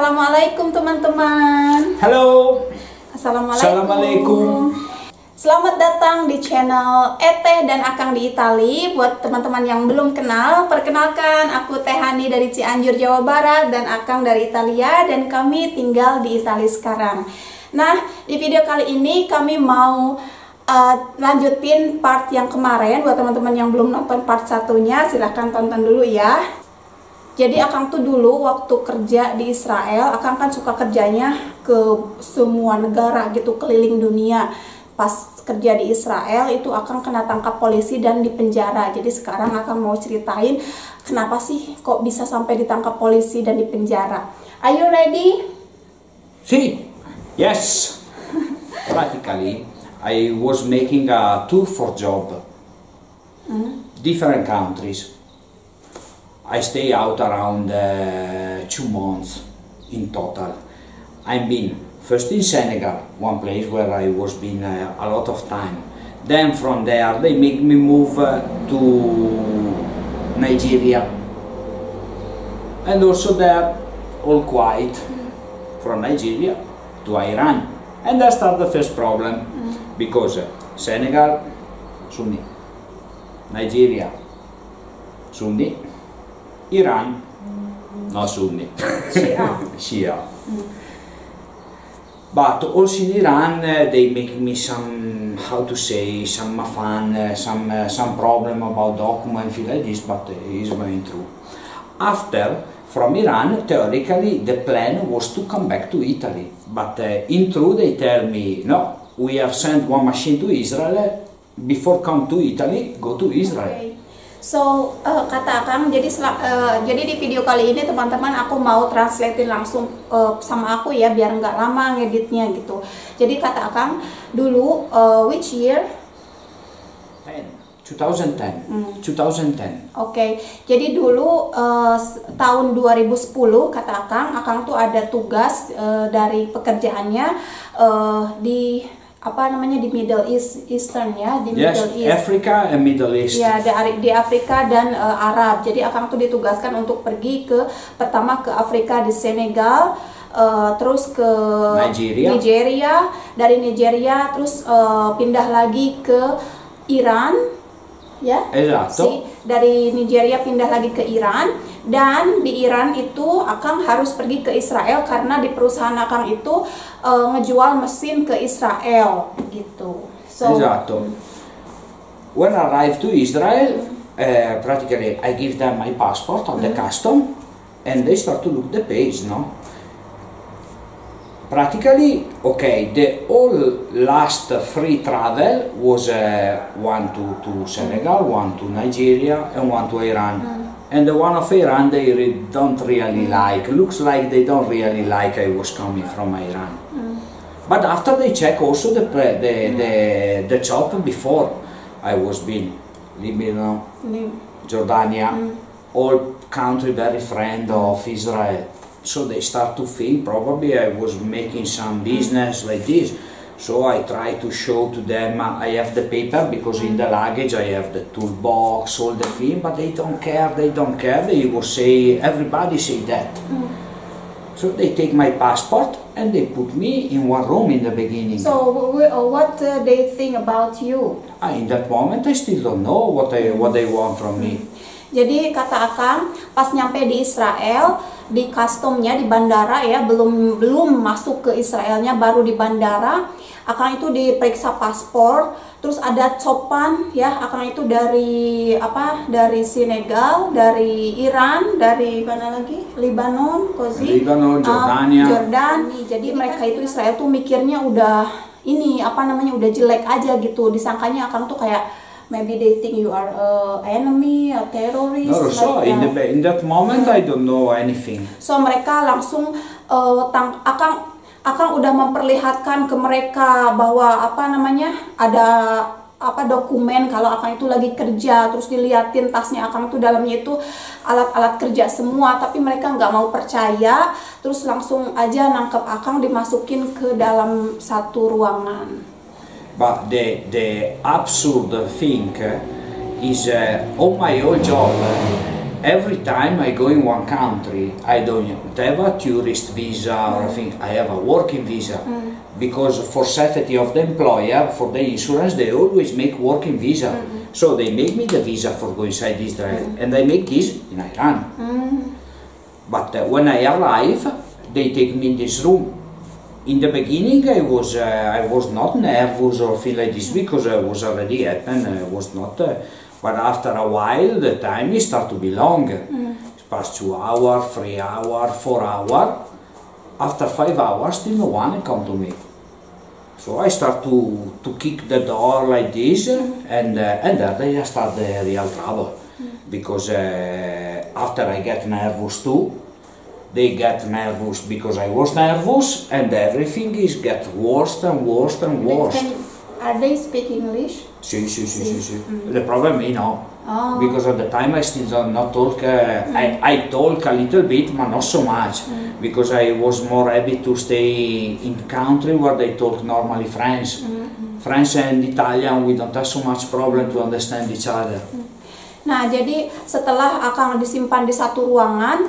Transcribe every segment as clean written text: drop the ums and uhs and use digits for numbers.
Assalamualaikum teman-teman. Halo. Assalamualaikum. Selamat datang di channel Eteh dan Akang di Itali. Buat teman-teman yang belum kenal, perkenalkan aku Tehani dari Cianjur, Jawa Barat, dan Akang dari Italia, dan kami tinggal di Italia sekarang. Nah, di video kali ini kami mau lanjutin part yang kemarin. Buat teman-teman yang belum nonton part satunya, silahkan tonton dulu ya. Jadi Akang tuh dulu waktu kerja di Israel, Akang kan suka kerjanya ke semua negara gitu, keliling dunia. Pas kerja di Israel itu Akang kena tangkap polisi dan dipenjara. Jadi sekarang Akang mau ceritain kenapa sih kok bisa sampai ditangkap polisi dan dipenjara. Are you ready? Si, yes. Practically, I was making a tour for job, different countries. I stay out around 2 months in total. I've been first in Senegal, one place where I was been a lot of time. Then from there they make me move to Nigeria, and also there all quiet. From Nigeria to Iran, and that started the first problem because Senegal Sunni, Nigeria Sunni, Iran not Sunni, Shia. But also in Iran they make me some, how to say, some fun, some problem about documents like this, but it's going through. After, from Iran, theoretically the plan was to come back to Italy, but in truth they tell me, no, we have sent one machine to Israel, before come to Italy, go to Israel. Okay. So, kata Akang, jadi di video kali ini teman-teman aku mau translatein langsung sama aku ya, biar nggak lama ngeditnya gitu. Jadi kata Akang, dulu which year? 2010. Oke. Jadi dulu tahun 2010 kata Akang tuh ada tugas dari pekerjaannya di di Middle Eastern ya, di Yes, Middle East. Africa and Middle East. Ya, di Afrika dan Arab. Jadi Akang tuh ditugaskan untuk pergi pertama ke Afrika di Senegal, terus ke Nigeria. Dari Nigeria terus pindah lagi ke Iran, ya. Esatto. Dari Nigeria pindah lagi ke Iran, dan di Iran itu Akang harus pergi ke Israel karena di perusahaan Akang itu ngejual mesin ke Israel gitu. So, Esatto. When I arrived to Israel, practically I give them my passport on the custom, and they start to look the page, no? Practically, okay, the all last free travel was one to Senegal, one to Nigeria, and one to Iran. And the one of Iran they don't really like. Looks like they don't really like I was coming from Iran. But after they check also the job before I was been Lebanon, Jordania, all country very friend of Israel. So they start to think probably I was making some business like this. So I try to show to them I have the paper, because in the luggage I have the toolbox, all the thing, but they don't care, they will say, everybody say that. So they take my passport and they put me in one room in the beginning. So what they think about you? In that moment I still don't know what they want from me. Jadi kata Akang, pas nyampe di Israel, di customnya di bandara ya, belum masuk ke Israelnya, baru di bandara Akang itu diperiksa paspor, terus ada copan ya. Akang itu dari Senegal, dari Iran, dari mana lagi, Lebanon, Jordania. Jordan. Jadi mereka itu Israel tuh mikirnya udah udah jelek aja gitu, disangkanya Akang tuh kayak maybe they think you are enemy, a terrorist. No, so in that moment I don't know anything. So mereka langsung Akang udah memperlihatkan ke mereka bahwa ada dokumen kalau Akang itu lagi kerja, terus diliatin tasnya Akang itu dalamnya itu alat-alat kerja semua, tapi mereka nggak mau percaya, terus langsung aja nangkep Akang, dimasukin ke dalam satu ruangan. But the absurd thing is on my old job every time I go in one country, I don't have a tourist visa or a thing. I have a working visa. Because for safety of the employer, for the insurance, they always make working visa. So they make me the visa for go inside Israel, and I make this in Iran. But when I arrive, they take me in this room. In the beginning, I was not nervous or feel like this because I was already happened. I was not. But after a while, the time is start to be long. It's past 2 hours, 3 hours, 4 hours. After 5 hours, still no one come to me. So I start to kick the door like this, and then I start the real trouble. Because after I get nervous too, they get nervous because I was nervous, and everything is get worse and worse and worse. Are they speak English? Si. The problem is no. Because at the time I still not talk, I talk a little bit, but not so much, because I was more happy to stay in the country where they talk normally French. French and Italian, we don't have so much problem to understand each other. Nah, jadi setelah Akang disimpan di satu ruangan,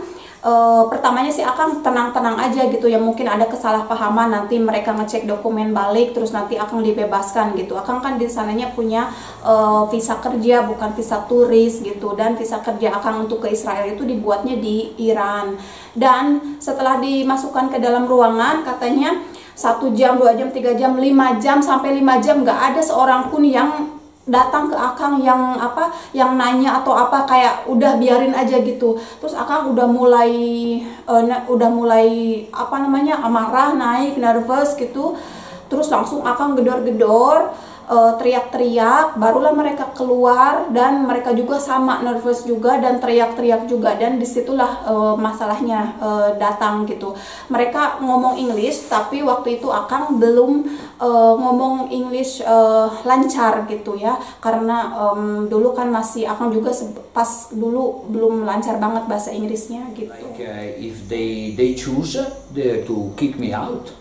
pertamanya sih Akang tenang-tenang aja gitu ya, mungkin ada kesalahpahaman, nanti mereka ngecek dokumen balik, terus nanti Akang dibebaskan gitu. Akang kan di sananya punya visa kerja, bukan visa turis gitu, dan visa kerja Akang untuk ke Israel itu dibuatnya di Iran. Dan setelah dimasukkan ke dalam ruangan, katanya 1 jam, 2 jam, 3 jam, 5 jam, sampai 5 jam nggak ada seorang pun yang datang ke Akang yang nanya atau apa, kayak udah biarin aja gitu. Terus Akang udah mulai amarah, naik, nervous gitu. Terus langsung Akang gedor-gedor, teriak-teriak, barulah mereka keluar, dan mereka juga sama nervous juga dan teriak-teriak juga, dan disitulah masalahnya datang gitu. Mereka ngomong English, tapi waktu itu Akang belum ngomong English lancar gitu ya, karena dulu kan masih Akang juga pas dulu belum lancar banget bahasa Inggrisnya gitu. Like if they choose to kick me out.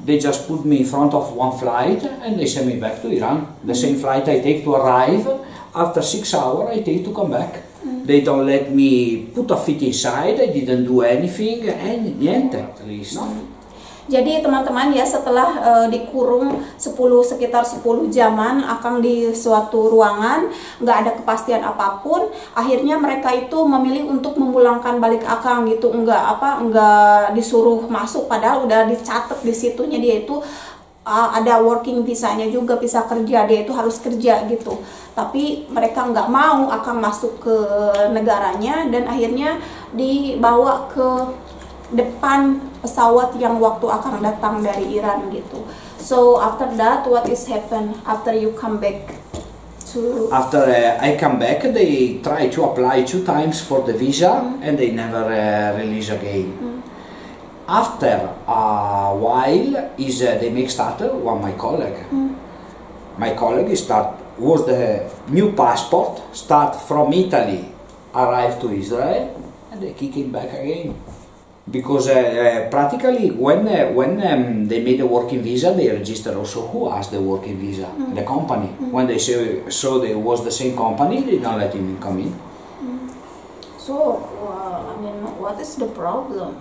They just put me in front of one flight and they send me back to Iran. The same flight I take to arrive, after 6 hours I take to come back. They don't let me put a feet inside, I didn't do anything, and niente at least. Jadi teman-teman ya, setelah dikurung sekitar 10 jaman Akang di suatu ruangan, nggak ada kepastian apapun, akhirnya mereka itu memilih untuk memulangkan balik Akang gitu, nggak disuruh masuk, padahal udah dicatat di situnya dia itu ada working visanya juga, visa kerja, dia itu harus kerja gitu. Tapi mereka nggak mau Akang masuk ke negaranya, dan akhirnya dibawa ke depan pesawat yang waktu Akang datang dari Iran gitu. So after that, what is happen after you come back to? After I come back, they try to apply 2 times for the visa, and they never release again. After a while, they make starter my colleague. My colleague was the new passport, start from Italy, arrive to Israel, and they kick him back again. Because practically when they made a working visa, they register also who has the working visa, the company. When they saw they was the same company, they don't let him come in. So, what is the problem?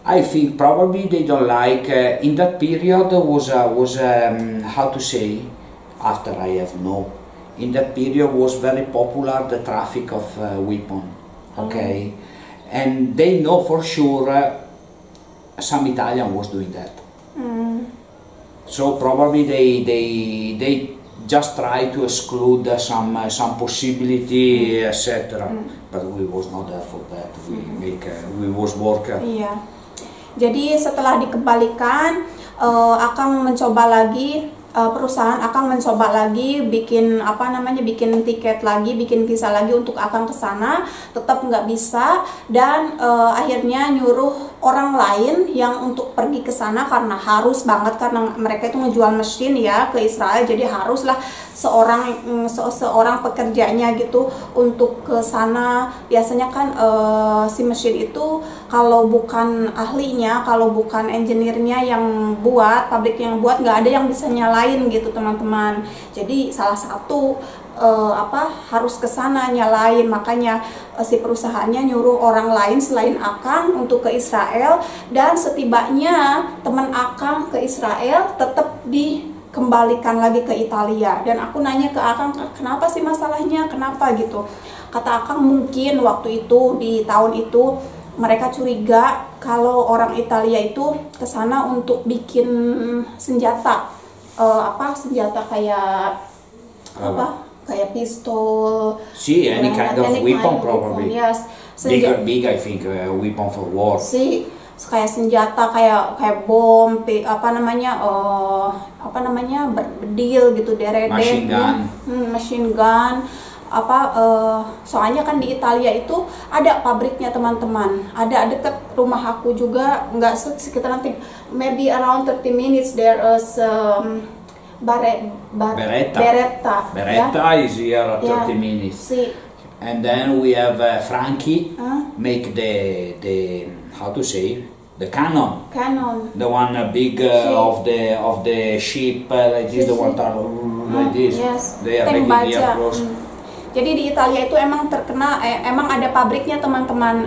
I think probably they don't like, in that period was how to say, after I have no, in that period was very popular the traffic of weapon, okay? And they know for sure some Italian was doing that. So probably they just try to exclude some possibility, etc. But we was not there for that. We was worker. Iya. Jadi setelah dikembalikan, Akang mencoba lagi, perusahaan Akang mencoba lagi bikin bikin tiket lagi, bikin visa lagi untuk Akang ke sana, tetap nggak bisa, dan akhirnya nyuruh orang lain yang untuk pergi ke sana karena harus banget, karena mereka itu ngejual mesin ya ke Israel, jadi haruslah seorang pekerjanya gitu untuk ke sana. Biasanya kan si mesin itu kalau bukan ahlinya, kalau bukan engineer-nya yang buat, pabrik yang buat, nggak ada yang bisa nyalain gitu teman-teman. Jadi salah satu harus ke sana nyalain, makanya si perusahaannya nyuruh orang lain selain Akang untuk ke Israel, dan setibanya teman Akang ke Israel tetap dikembalikan lagi ke Italia. Dan aku nanya ke Akang, kenapa sih masalahnya, kenapa gitu. Kata Akang mungkin waktu itu di tahun itu mereka curiga kalau orang Italia itu ke sana untuk bikin senjata, senjata kayak kayak pistol. See, any kind of weapon probably. Yes. Big, I think, weapon for war. Si kayak senjata kayak bom, berdil gitu, deret, machine gun. Machine gun. Soalnya kan di Italia itu ada pabriknya teman-teman, ada dekat rumah aku juga, nggak sekitar nanti maybe around 30 minutes there is Beretta is here 30 minutes. See. And then we have Frankie make the how to say, the cannon, the one big of the ship like this, the one like this. Yes. They are making here close. Jadi di Italia itu emang terkena, emang ada pabriknya teman-teman,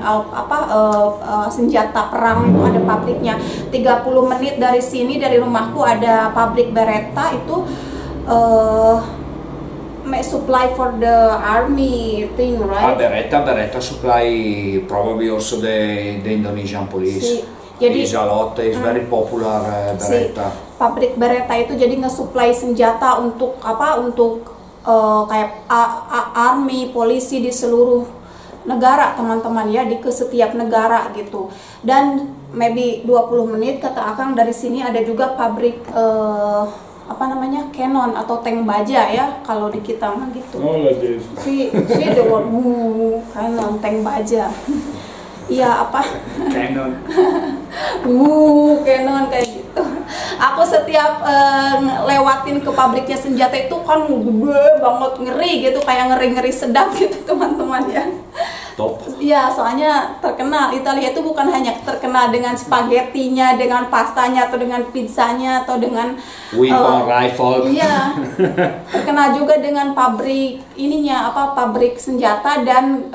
senjata perang itu ada pabriknya. 30 menit dari sini, dari rumahku ada pabrik Beretta itu, supply for the army thing, right? Beretta supply probably also the Indonesian police. Jadi Isalot is very popular Beretta. Pabrik Beretta itu jadi nge-supply senjata untuk kayak army, polisi di seluruh negara teman-teman ya, ke setiap negara gitu. Dan maybe 20 menit kata Akang dari sini ada juga pabrik cannon atau tank baja ya kalau di kita mah gitu. Oh, like this. Si the word cannon, tank baja. Iya Cannon. Cannon kayak gitu. Aku setiap lewatin ke pabriknya senjata itu kan gede banget, ngeri gitu, kayak ngeri sedap gitu teman-teman ya. Top. Iya, soalnya terkenal Italia itu bukan hanya terkenal dengan spagettinya, dengan pastanya atau dengan pizzanya atau dengan weapon rifle. Iya. Terkenal juga dengan pabrik pabrik senjata dan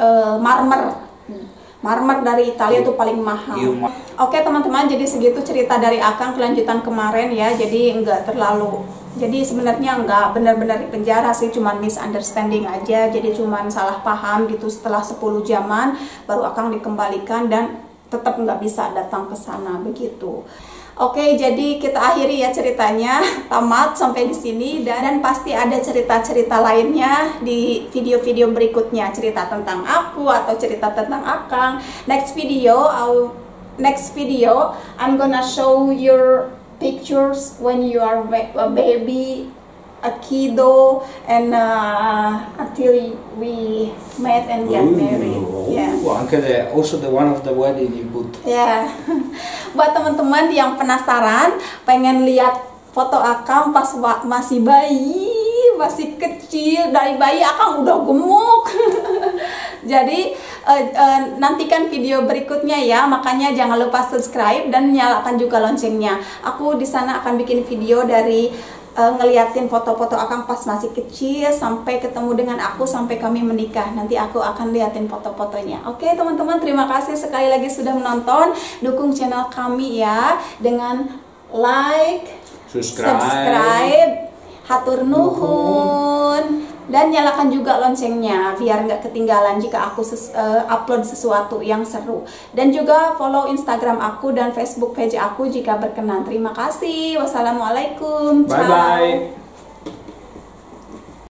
marmer dari Italia itu paling mahal. Oke teman-teman, jadi segitu cerita dari Akang kelanjutan kemarin ya. Jadi sebenarnya nggak benar-benar di penjara sih, cuman misunderstanding aja. Jadi cuman salah paham gitu. Setelah 10 jaman baru Akang dikembalikan dan tetap nggak bisa datang ke sana begitu. Oke, jadi kita akhiri ya ceritanya, tamat sampai di sini, dan pasti ada cerita-cerita lainnya di video-video berikutnya, cerita tentang aku atau cerita tentang Akang. Next video I'm gonna show your pictures when you are a baby, a kiddo, and until we met and get married. Yeah. Also the one of the wedding you put. Yeah. Buat teman-teman yang penasaran, pengen lihat foto Akang pas masih bayi, masih kecil, dari bayi Akang udah gemuk. Jadi nantikan video berikutnya ya, makanya jangan lupa subscribe dan nyalakan juga loncengnya. Aku di sana akan bikin video dari ngeliatin foto-foto Akang pas masih kecil sampai ketemu dengan aku, sampai kami menikah. Nanti aku akan liatin foto-fotonya. Oke teman-teman, terima kasih sekali lagi sudah menonton. Dukung channel kami ya dengan like, subscribe, hatur nuhun, dan nyalakan juga loncengnya biar nggak ketinggalan jika aku upload sesuatu yang seru. Dan juga follow Instagram aku dan Facebook page aku jika berkenan. Terima kasih. Wassalamualaikum. Bye bye.